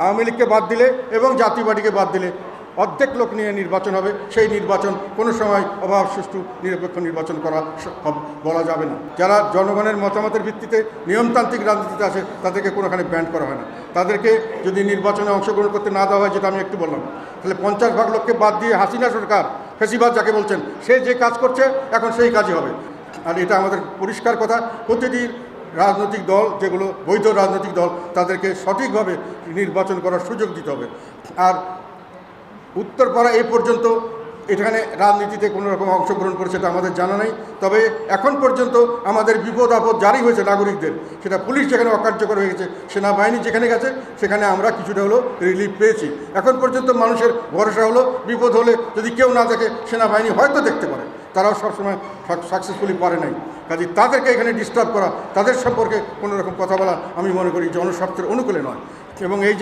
আওয়ামী লীগকে বাদ দিলে এবং জাতীয় পার্টিকে বাদ দিলে অর্ধেক লোক নিয়ে নির্বাচন হবে। সেই নির্বাচন কোনো সময় অবাধ সুষ্ঠু নিরপেক্ষ নির্বাচন করা বলা যাবে না। যারা জনগণের মতামতের ভিত্তিতে নিয়মতান্ত্রিক রাজনীতিতে আসে তাদেরকে কোনোখানে ব্যান্ড করা হয় না। তাদেরকে যদি নির্বাচনে অংশগ্রহণ করতে না দেওয়া হয়, যেটা আমি একটু বললাম, তাহলে 50 ভাগ লোককে বাদ দিয়ে হাসিনা সরকার, ফেসিবাদ যাকে বলছেন, সে যে কাজ করছে এখন সেই কাজই হবে। আর এটা আমাদের পরিষ্কার কথা। প্রতিটি রাজনৈতিক দল, যেগুলো বৈধ রাজনৈতিক দল, তাদেরকে সঠিকভাবে নির্বাচন করার সুযোগ দিতে হবে। আর উত্তরপাড়া এ পর্যন্ত এখানে রাজনীতিতে কোনো রকম অংশগ্রহণ করেছে এটা আমাদের জানা নেই। তবে এখন পর্যন্ত আমাদের বিপদ আপদ জারি হয়েছে নাগরিকদের, সেটা পুলিশ যেখানে অকার্যকর হয়ে গেছে, সেনাবাহিনী যেখানে গেছে সেখানে আমরা কিছুটা হলেও রিলিফ পেয়েছি। এখন পর্যন্ত মানুষের ভরসা হলো বিপদ হলে যদি কেউ না দেখে সেনাবাহিনী হয়তো দেখতে পারে, তারাও সবসময় সাকসেসফুলি পারে নাই। কাজে তাদেরকে এখানে ডিস্টার্ব করা, তাদের সম্পর্কে কোনো রকম কথা বলা আমি মনে করি জনস্বার্থের অনুকূলে নয়। এবং এই যে